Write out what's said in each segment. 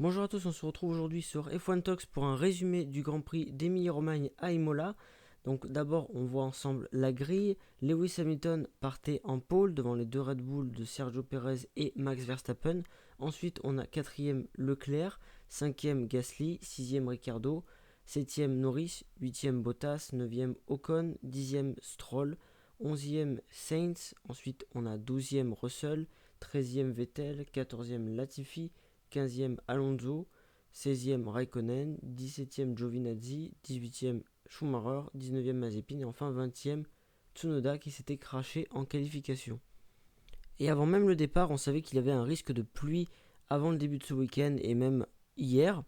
Bonjour à tous, on se retrouve aujourd'hui sur F1 Talks pour un résumé du Grand Prix d'Émilie-Romagne à Imola. Donc d'abord on voit ensemble la grille. Lewis Hamilton partait en pole devant les deux Red Bull de Sergio Perez et Max Verstappen. Ensuite on a 4ème Leclerc, 5ème Gasly, 6ème Ricciardo, 7ème Norris, 8ème Bottas, 9ème Ocon, 10ème Stroll, 11ème Sainz. Ensuite on a 12ème Russell, 13ème Vettel, 14ème Latifi, 15e Alonso, 16e Raikkonen, 17e Giovinazzi, 18e Schumacher, 19e Mazepin et enfin 20e Tsunoda qui s'était craché en qualification. Et avant même le départ, on savait qu'il y avait un risque de pluie avant le début de ce week-end et même hier.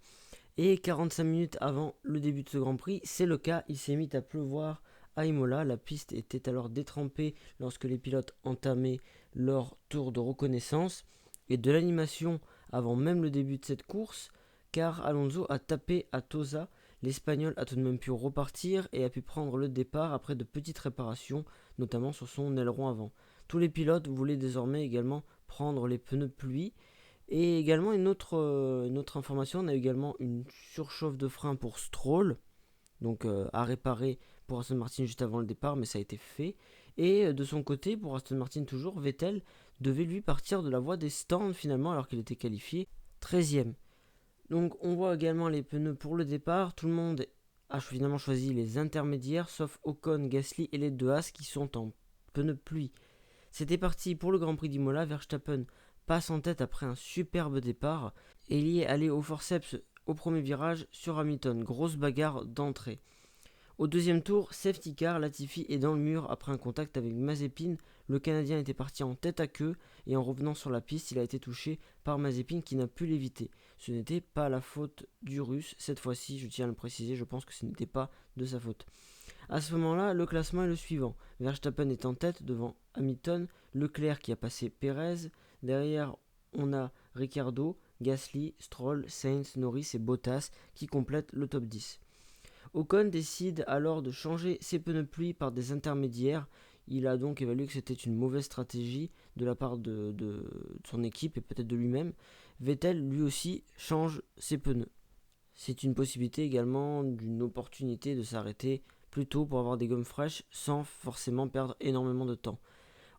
Et 45 minutes avant le début de ce Grand Prix, c'est le cas, il s'est mis à pleuvoir à Imola. La piste était alors détrempée lorsque les pilotes entamaient leur tour de reconnaissance. Et de l'animation avant même le début de cette course, car Alonso a tapé à Tosa. L'Espagnol a tout de même pu repartir et a pu prendre le départ après de petites réparations, notamment sur son aileron avant. Tous les pilotes voulaient désormais également prendre les pneus pluie. Et également une autre information, on a également une surchauffe de frein pour Stroll, donc à réparer pour Aston Martin juste avant le départ, mais ça a été fait. Et de son côté, pour Aston Martin toujours, Vettel devait lui partir de la voie des stands finalement alors qu'il était qualifié 13ème. Donc on voit également les pneus pour le départ, tout le monde a finalement choisi les intermédiaires, sauf Ocon, Gasly et les deux As qui sont en pneus pluie. C'était parti pour le Grand Prix d'Imola. Verstappen passe en tête après un superbe départ et il y est allé au forceps au premier virage sur Hamilton. Grosse bagarre d'entrée. Au deuxième tour, safety car, Latifi est dans le mur après un contact avec Mazepin. Le Canadien était parti en tête à queue et en revenant sur la piste, il a été touché par Mazepin qui n'a pu l'éviter. Ce n'était pas la faute du Russe. Cette fois-ci, je tiens à le préciser, je pense que ce n'était pas de sa faute. À ce moment-là, le classement est le suivant. Verstappen est en tête devant Hamilton, Leclerc qui a passé Perez. Derrière, on a Ricciardo, Gasly, Stroll, Sainz, Norris et Bottas qui complètent le top 10. Ocon décide alors de changer ses pneus pluie par des intermédiaires. Il a donc évalué que c'était une mauvaise stratégie de la part de son équipe et peut-être de lui-même. Vettel lui aussi change ses pneus. C'est une possibilité également d'une opportunité de s'arrêter plus tôt pour avoir des gommes fraîches sans forcément perdre énormément de temps.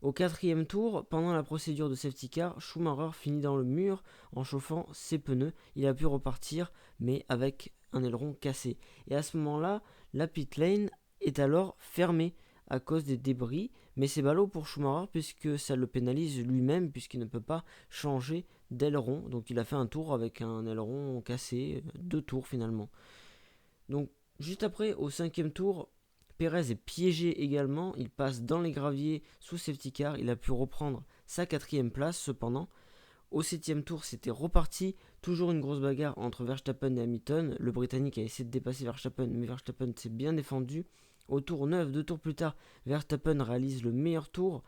Au quatrième tour, pendant la procédure de safety car, Schumacher finit dans le mur en chauffant ses pneus. Il a pu repartir, mais avec un aileron cassé. Et à ce moment-là, la pit lane est alors fermée à cause des débris, mais c'est ballot pour Schumacher puisque ça le pénalise lui-même puisqu'il ne peut pas changer d'aileron. Donc il a fait un tour avec un aileron cassé, deux tours finalement. Donc juste après, au cinquième tour, Perez est piégé également, il passe dans les graviers sous safety car, il a pu reprendre sa quatrième place cependant. Au septième tour, c'était reparti, toujours une grosse bagarre entre Verstappen et Hamilton. Le Britannique a essayé de dépasser Verstappen, mais Verstappen s'est bien défendu. Au tour 9, deux tours plus tard, Verstappen réalise le meilleur tour.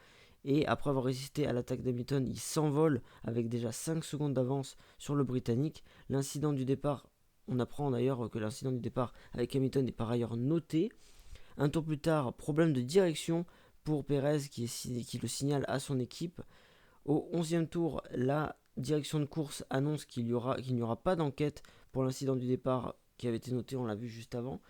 Et après avoir résisté à l'attaque d'Hamilton, il s'envole avec déjà 5 secondes d'avance sur le Britannique. L'incident du départ, on apprend d'ailleurs que l'incident du départ avec Hamilton est par ailleurs noté. Un tour plus tard, problème de direction pour Perez qui le signale à son équipe. Au 11e tour, la direction de course annonce qu'il n'y aura pas d'enquête pour l'incident du départ qui avait été noté, on l'a vu juste avant.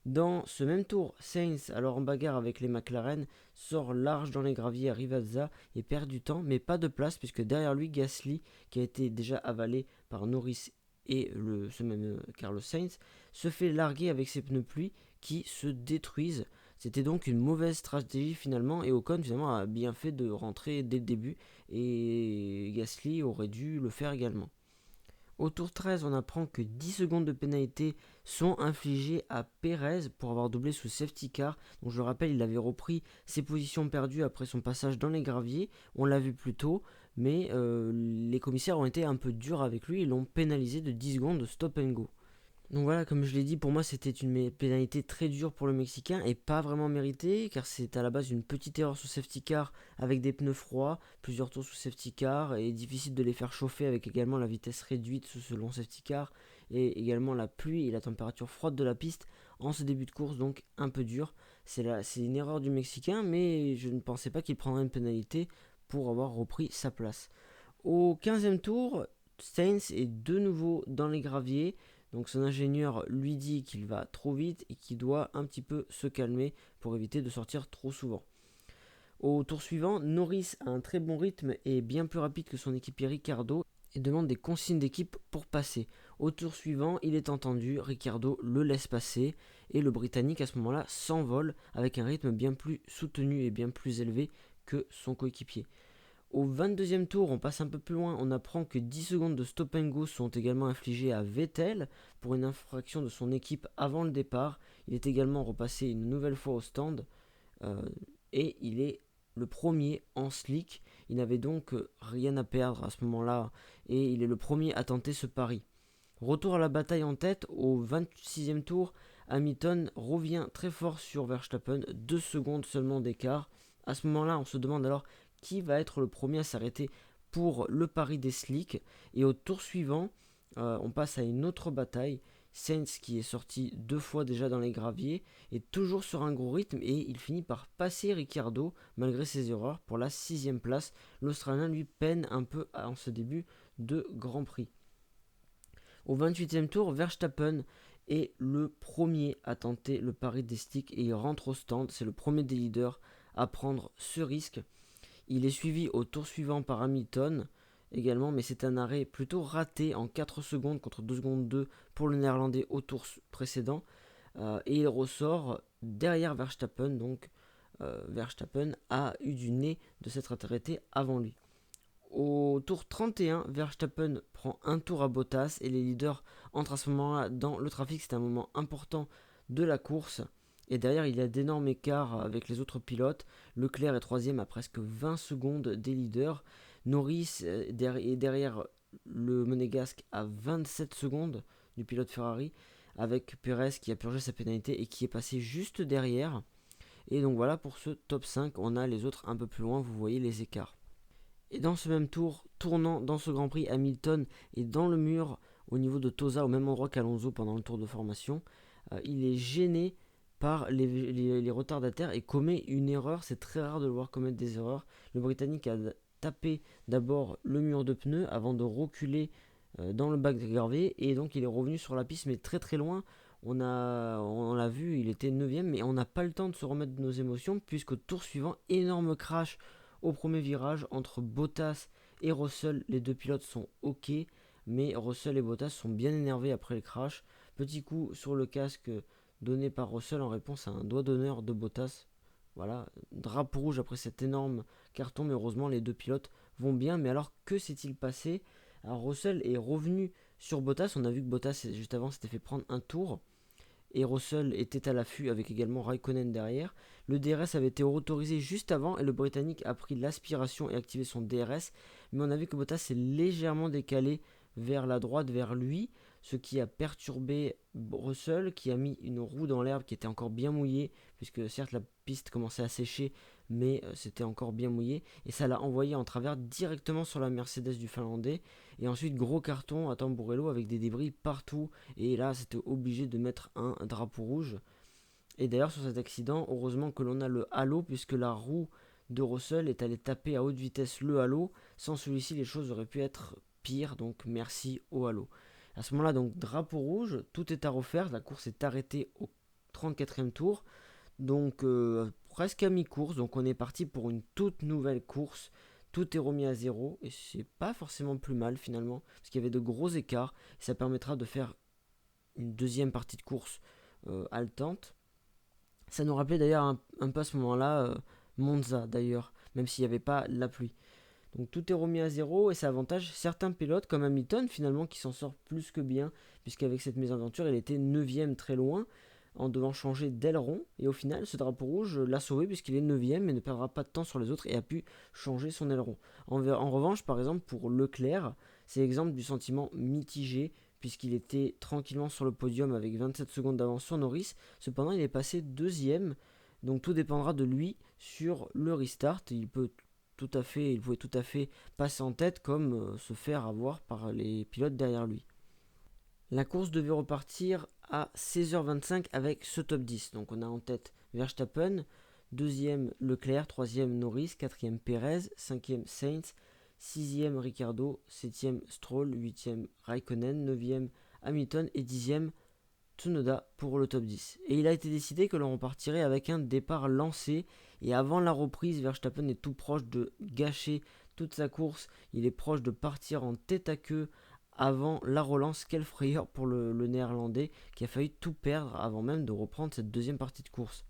Dans ce même tour, Sainz, alors en bagarre avec les McLaren, sort large dans les graviers à Rivazza et perd du temps, mais pas de place puisque derrière lui, Gasly, qui a été déjà avalé par Norris et ce même Carlos Sainz, se fait larguer avec ses pneus pluie qui se détruisent. C'était donc une mauvaise stratégie finalement et Ocon finalement a bien fait de rentrer dès le début et Gasly aurait dû le faire également. Au tour 13, on apprend que 10 secondes de pénalité sont infligées à Perez pour avoir doublé sous safety car. Donc je le rappelle, il avait repris ses positions perdues après son passage dans les graviers. On l'a vu plus tôt, mais les commissaires ont été un peu durs avec lui et l'ont pénalisé de 10 secondes de stop and go. Donc voilà, comme je l'ai dit, pour moi c'était une pénalité très dure pour le Mexicain et pas vraiment méritée car c'est à la base une petite erreur sous safety car avec des pneus froids, plusieurs tours sous safety car et difficile de les faire chauffer avec également la vitesse réduite sous ce long safety car et également la pluie et la température froide de la piste en ce début de course, donc un peu dur. C'est une erreur du Mexicain, mais je ne pensais pas qu'il prendrait une pénalité pour avoir repris sa place. Au 15e tour, Sainz est de nouveau dans les graviers. Donc son ingénieur lui dit qu'il va trop vite et qu'il doit un petit peu se calmer pour éviter de sortir trop souvent. Au tour suivant, Norris a un très bon rythme et est bien plus rapide que son équipier Ricciardo et demande des consignes d'équipe pour passer. Au tour suivant, il est entendu, Ricciardo le laisse passer et le Britannique à ce moment-là s'envole avec un rythme bien plus soutenu et bien plus élevé que son coéquipier. Au 22e tour, on passe un peu plus loin, on apprend que 10 secondes de stop and go sont également infligées à Vettel pour une infraction de son équipe avant le départ. Il est également repassé une nouvelle fois au stand et il est le premier en slick. Il n'avait donc rien à perdre à ce moment-là et il est le premier à tenter ce pari. Retour à la bataille en tête, au 26e tour, Hamilton revient très fort sur Verstappen, 2 secondes seulement d'écart. À ce moment-là, on se demande alors qui va être le premier à s'arrêter pour le pari des slicks. Et au tour suivant, on passe à une autre bataille. Sainz, qui est sorti 2 fois déjà dans les graviers, est toujours sur un gros rythme et il finit par passer Ricciardo malgré ses erreurs pour la 6e place. L'Australien lui peine un peu en ce début de Grand Prix. Au 28e tour, Verstappen est le premier à tenter le pari des sticks et il rentre au stand. C'est le premier des leaders à prendre ce risque. Il est suivi au tour suivant par Hamilton également, mais c'est un arrêt plutôt raté en 4 secondes contre 2 secondes 2 pour le néerlandais au tour précédent. Et il ressort derrière Verstappen, donc Verstappen a eu du nez de s'être arrêté avant lui. Au tour 31, Verstappen prend un tour à Bottas et les leaders entrent à ce moment-là dans le trafic. C'est un moment important de la course. Et derrière, il y a d'énormes écarts avec les autres pilotes. Leclerc est troisième à presque 20 secondes des leaders. Norris est derrière le monégasque à 27 secondes du pilote Ferrari, avec Perez qui a purgé sa pénalité et qui est passé juste derrière. Et donc voilà, pour ce top 5, on a les autres un peu plus loin, vous voyez les écarts. Et dans ce même tour, tournant dans ce Grand Prix, Hamilton est dans le mur au niveau de Tosa, au même endroit qu'Alonso pendant le tour de formation. Il est gêné par les retardataires et commet une erreur. C'est très rare de le voir commettre des erreurs. Le Britannique a tapé d'abord le mur de pneus avant de reculer dans le bac de gravier et donc il est revenu sur la piste mais très très loin. On l'a vu, il était 9ème, mais on n'a pas le temps de se remettre de nos émotions puisqu'au tour suivant, énorme crash au premier virage entre Bottas et Russell. Les deux pilotes sont ok, mais Russell et Bottas sont bien énervés après le crash. Petit coup sur le casque donné par Russell en réponse à un doigt d'honneur de Bottas. Voilà, drapeau rouge après cet énorme carton, mais heureusement les deux pilotes vont bien. Mais alors que s'est-il passé? Alors Russell est revenu sur Bottas, on a vu que Bottas juste avant s'était fait prendre un tour. Et Russell était à l'affût avec également Raikkonen derrière. Le DRS avait été autorisé juste avant et le Britannique a pris l'aspiration et activé son DRS. Mais on a vu que Bottas s'est légèrement décalé vers la droite, vers lui, ce qui a perturbé Russell, qui a mis une roue dans l'herbe qui était encore bien mouillée, puisque certes la piste commençait à sécher, mais c'était encore bien mouillé, et ça l'a envoyé en travers directement sur la Mercedes du Finlandais. Et ensuite gros carton à Tamburello avec des débris partout, et là c'était obligé de mettre un drapeau rouge. Et d'ailleurs sur cet accident, heureusement que l'on a le halo, puisque la roue de Russell est allée taper à haute vitesse le halo. Sans celui-ci les choses auraient pu être pires, donc merci au halo. À ce moment-là, donc drapeau rouge, tout est à refaire, la course est arrêtée au 34e tour, donc presque à mi-course, donc on est parti pour une toute nouvelle course. Tout est remis à zéro et c'est pas forcément plus mal finalement, parce qu'il y avait de gros écarts, et ça permettra de faire une deuxième partie de course haletante. Ça nous rappelait d'ailleurs un peu à ce moment-là Monza d'ailleurs, même s'il n'y avait pas la pluie. Donc tout est remis à zéro et ça avantage certains pilotes comme Hamilton finalement qui s'en sort plus que bien, puisqu'avec cette mésaventure il était 9ème très loin en devant changer d'aileron, et au final ce drapeau rouge l'a sauvé puisqu'il est 9ème et ne perdra pas de temps sur les autres et a pu changer son aileron. En revanche par exemple pour Leclerc, c'est l'exemple du sentiment mitigé puisqu'il était tranquillement sur le podium avec 27 secondes d'avance sur Norris. Cependant il est passé deuxième, donc tout dépendra de lui sur le restart. Il pouvait tout à fait passer en tête comme se faire avoir par les pilotes derrière lui. La course devait repartir à 16h25 avec ce top 10. Donc on a en tête Verstappen, deuxième Leclerc, troisième Norris, quatrième Perez, cinquième Sainz, 6e Ricciardo, 7e Stroll, 8e Raikkonen, 9e Hamilton et 10e Tsunoda pour le top 10. Et il a été décidé que l'on repartirait avec un départ lancé. Et avant la reprise, Verstappen est tout proche de gâcher toute sa course. Il est proche de partir en tête à queue avant la relance. Quelle frayeur pour le néerlandais qui a failli tout perdre avant même de reprendre cette deuxième partie de course.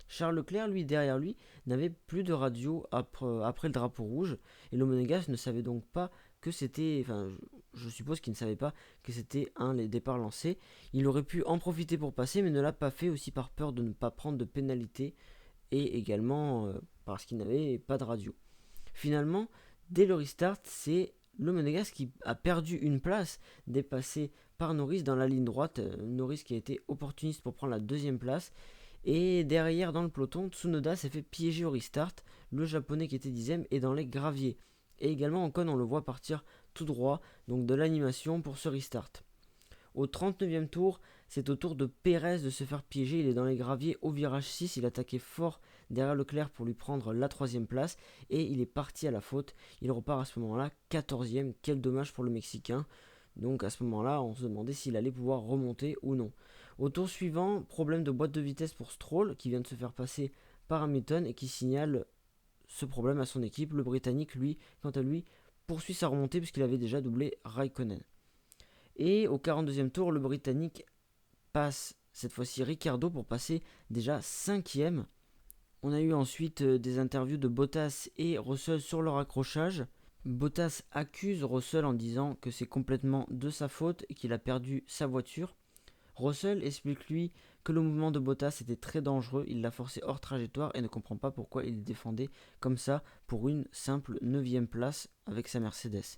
Charles Leclerc, lui, derrière lui, n'avait plus de radio après le drapeau rouge. Et le Monégasque ne savait donc pas que c'était... Enfin, je suppose qu'il ne savait pas que c'était un les départs lancés. Il aurait pu en profiter pour passer, mais ne l'a pas fait aussi par peur de ne pas prendre de pénalité. Et également parce qu'il n'avait pas de radio. Finalement, dès le restart, c'est le Monégasque qui a perdu une place, dépassé par Norris dans la ligne droite. Norris qui a été opportuniste pour prendre la deuxième place. Et derrière, dans le peloton, Tsunoda s'est fait piéger au restart. Le japonais qui était 10ème est dans les graviers. Et également, Ocon, on le voit partir tout droit, donc de l'animation pour ce restart. Au 39e tour, c'est au tour de Pérez de se faire piéger. Il est dans les graviers au virage 6. Il attaquait fort derrière Leclerc pour lui prendre la 3ème place. Et il est parti à la faute. Il repart à ce moment-là 14ème. Quel dommage pour le Mexicain. Donc à ce moment-là, on se demandait s'il allait pouvoir remonter ou non. Au tour suivant, problème de boîte de vitesse pour Stroll qui vient de se faire passer par Hamilton et qui signale ce problème à son équipe. Le Britannique, lui, quant à lui, poursuit sa remontée puisqu'il avait déjà doublé Raikkonen. Et au 42e tour, le Britannique passe cette fois-ci Ricciardo pour passer déjà 5ème. On a eu ensuite des interviews de Bottas et Russell sur leur accrochage. Bottas accuse Russell en disant que c'est complètement de sa faute et qu'il a perdu sa voiture. Russell explique lui que le mouvement de Bottas était très dangereux, il l'a forcé hors trajectoire et ne comprend pas pourquoi il défendait comme ça pour une simple 9ème place avec sa Mercedes.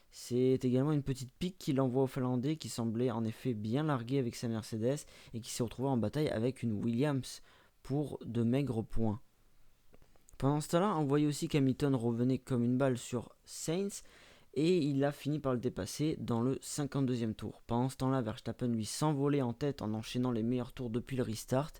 C'est également une petite pique qu'il envoie au Finlandais qui semblait en effet bien largué avec sa Mercedes et qui s'est retrouvé en bataille avec une Williams pour de maigres points. Pendant ce temps-là, on voyait aussi qu'Hamilton revenait comme une balle sur Sainz et il a fini par le dépasser dans le 52e tour. Pendant ce temps-là, Verstappen lui s'envolait en tête en enchaînant les meilleurs tours depuis le restart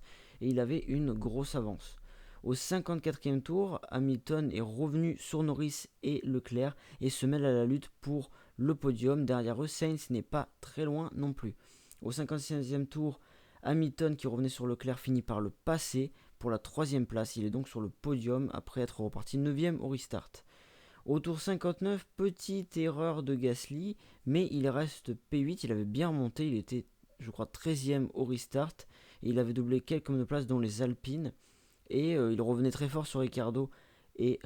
et il avait une grosse avance. Au 54e tour, Hamilton est revenu sur Norris et Leclerc et se mêle à la lutte pour le podium. Derrière eux, Sainz n'est pas très loin non plus. Au 56e tour, Hamilton qui revenait sur Leclerc finit par le passer pour la 3ème place. Il est donc sur le podium après être reparti 9ème au restart. Au tour 59, petite erreur de Gasly, mais il reste P8, il avait bien remonté, il était je crois 13ème au restart et il avait doublé quelques de places dont les Alpines. Et il revenait très fort sur Ricciardo et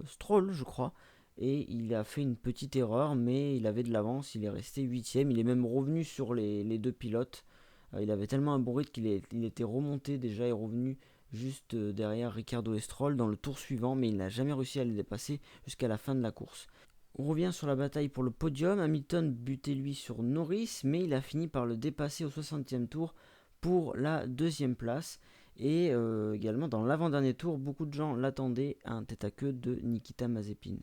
Stroll, je crois. Et il a fait une petite erreur, mais il avait de l'avance. Il est resté 8ème. Il est même revenu sur les deux pilotes. Il avait tellement un bon rythme qu'il était remonté déjà et revenu juste derrière Ricciardo et Stroll dans le tour suivant. Mais il n'a jamais réussi à les dépasser jusqu'à la fin de la course. On revient sur la bataille pour le podium. Hamilton butait lui sur Norris, mais il a fini par le dépasser au 60e tour pour la 2ème place. Et également dans l'avant-dernier tour, beaucoup de gens l'attendaient à un tête-à-queue de Nikita Mazepin.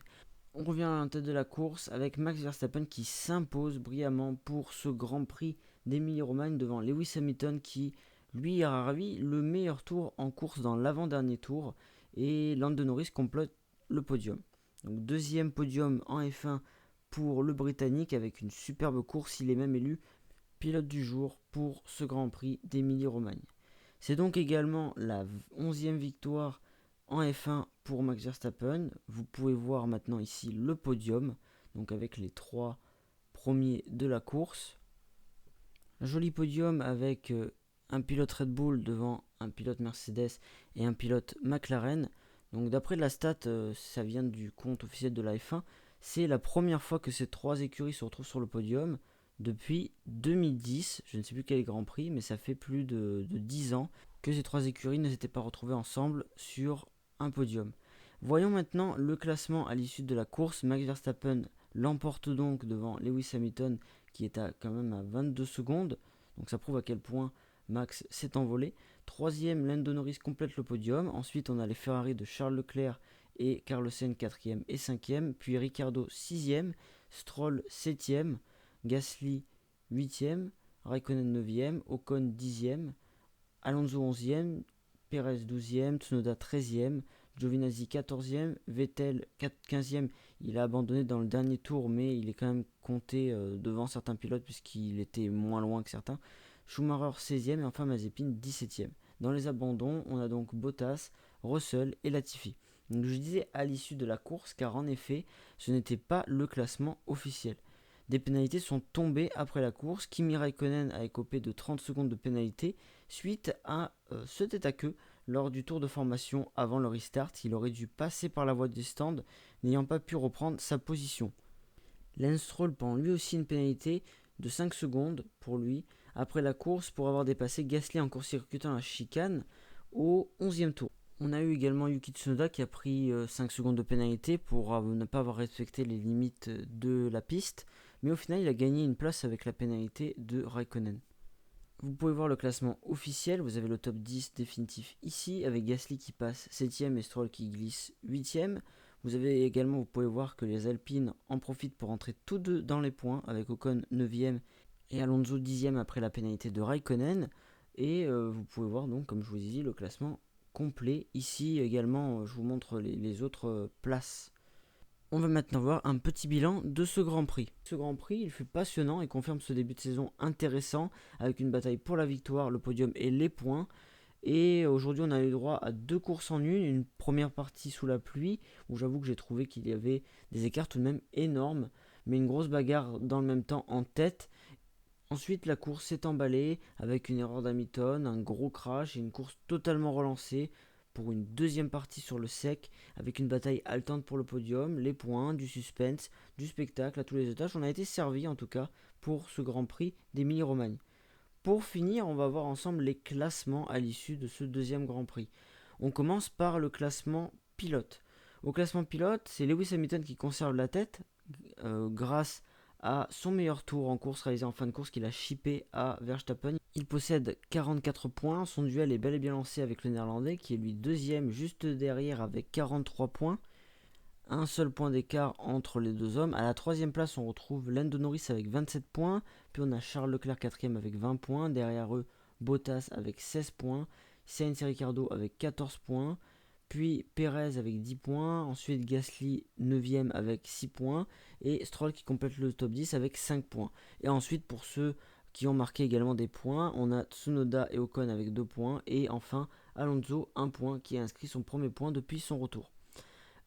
On revient à la tête de la course avec Max Verstappen qui s'impose brillamment pour ce Grand Prix d'Émilie-Romagne devant Lewis Hamilton qui lui a ravi le meilleur tour en course dans l'avant-dernier tour et Lando Norris complète le podium. Donc deuxième podium en F1 pour le Britannique avec une superbe course, il est même élu pilote du jour pour ce Grand Prix d'Émilie-Romagne. C'est donc également la 11e victoire en F1 pour Max Verstappen. Vous pouvez voir maintenant ici le podium, donc avec les 3 premiers de la course. Un joli podium avec un pilote Red Bull devant un pilote Mercedes et un pilote McLaren. Donc d'après la stat, ça vient du compte officiel de la F1. C'est la première fois que ces 3 écuries se retrouvent sur le podium depuis 2010, je ne sais plus quel Grand Prix, mais ça fait plus de 10 ans que ces 3 écuries ne s'étaient pas retrouvées ensemble sur un podium. Voyons maintenant le classement à l'issue de la course. Max Verstappen l'emporte donc devant Lewis Hamilton qui est quand même à 22 secondes, donc ça prouve à quel point Max s'est envolé. 3ème, Lando Norris complète le podium. Ensuite, on a les Ferrari de Charles Leclerc et Carlos Sainz 4ème et 5ème, puis Ricciardo 6ème, Stroll 7ème, Gasly 8ème, Raikkonen 9ème, Ocon 10ème, Alonso 11ème, Perez 12ème, Tsunoda 13ème, Giovinazzi 14e, Vettel 15e, il a abandonné dans le dernier tour, mais il est quand même compté devant certains pilotes puisqu'il était moins loin que certains. Schumacher 16e et enfin Mazepin 17e. Dans les abandons, on a donc Bottas, Russell et Latifi. Donc je disais à l'issue de la course car en effet, ce n'était pas le classement officiel. Des pénalités sont tombées après la course. Kimi Raikkonen a écopé de 30 secondes de pénalité suite à ce tête à queue lors du tour de formation avant le restart. Il aurait dû passer par la voie des stands, n'ayant pas pu reprendre sa position. Lance Stroll prend lui aussi une pénalité de 5 secondes pour lui après la course pour avoir dépassé Gasly en court-circuitant la chicane au 11e tour. On a eu également Yuki Tsunoda qui a pris 5 secondes de pénalité pour ne pas avoir respecté les limites de la piste, mais au final il a gagné une place avec la pénalité de Raikkonen. Vous pouvez voir le classement officiel, vous avez le top 10 définitif ici, avec Gasly qui passe 7ème et Stroll qui glisse 8ème. Vous avez également, vous pouvez voir que les Alpines en profitent pour entrer tous deux dans les points, avec Ocon 9ème et Alonso 10ème après la pénalité de Raikkonen. Et vous pouvez voir donc, comme je vous ai dit, le classement complet. Ici également, je vous montre les autres places. On va maintenant voir un petit bilan de ce Grand Prix. Ce Grand Prix, il fut passionnant et confirme ce début de saison intéressant avec une bataille pour la victoire, le podium et les points. Et aujourd'hui, on a eu droit à 2 courses en une première partie sous la pluie où j'avoue que j'ai trouvé qu'il y avait des écarts tout de même énormes, mais une grosse bagarre dans le même temps en tête. Ensuite, la course s'est emballée avec une erreur d'Hamilton, un gros crash et une course totalement relancée pour une deuxième partie sur le sec avec une bataille haletante pour le podium, les points, du suspense, du spectacle à tous les étages. On a été servi en tout cas pour ce Grand Prix d'Émilie-Romagne. Pour finir, on va voir ensemble les classements à l'issue de ce deuxième Grand Prix. On commence par le classement pilote. Au classement pilote, c'est Lewis Hamilton qui conserve la tête grâce à son meilleur tour en course réalisé en fin de course qu'il a chippé à Verstappen. Il possède 44 points, son duel est bel et bien lancé avec le néerlandais qui est lui deuxième juste derrière avec 43 points. Un seul point d'écart entre les deux hommes. À la troisième place, on retrouve Lando Norris avec 27 points. Puis on a Charles Leclerc quatrième avec 20 points. Derrière eux, Bottas avec 16 points. Sainz et Ricciardo avec 14 points. Puis Perez avec 10 points. Ensuite Gasly 9ème avec 6 points. Et Stroll qui complète le top 10 avec 5 points. Et ensuite, pour ceux qui ont marqué également des points, on a Tsunoda et Ocon avec 2 points. Et enfin, Alonso 1 point qui a inscrit son premier point depuis son retour.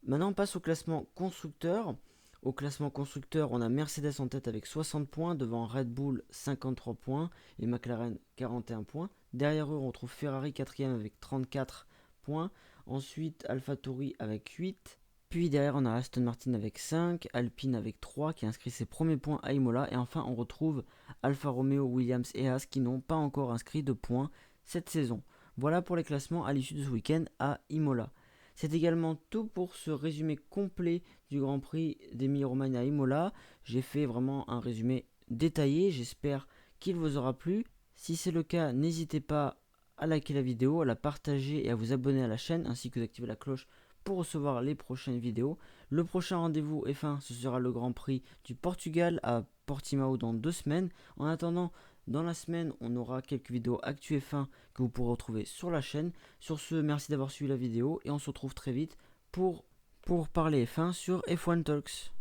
Maintenant, on passe au classement constructeur. Au classement constructeur, on a Mercedes en tête avec 60 points, devant Red Bull 53 points et McLaren 41 points. Derrière eux, on retrouve Ferrari 4ème avec 34 points. Ensuite, AlphaTauri avec 8. Puis derrière, on a Aston Martin avec 5, Alpine avec 3 qui a inscrit ses premiers points à Imola. Et enfin, on retrouve Alfa Romeo, Williams et Haas qui n'ont pas encore inscrit de points cette saison. Voilà pour les classements à l'issue de ce week-end à Imola. C'est également tout pour ce résumé complet du Grand Prix d'Émilie-Romagne à Imola. J'ai fait vraiment un résumé détaillé, j'espère qu'il vous aura plu. Si c'est le cas, n'hésitez pas à liker la vidéo, à la partager et à vous abonner à la chaîne, ainsi que d'activer la cloche pour recevoir les prochaines vidéos. Le prochain rendez-vous F1, ce sera le Grand Prix du Portugal à Portimao dans 2 semaines. En attendant, dans la semaine, on aura quelques vidéos Actu F1 que vous pourrez retrouver sur la chaîne. Sur ce, merci d'avoir suivi la vidéo et on se retrouve très vite pour parler F1 sur F1 Talks.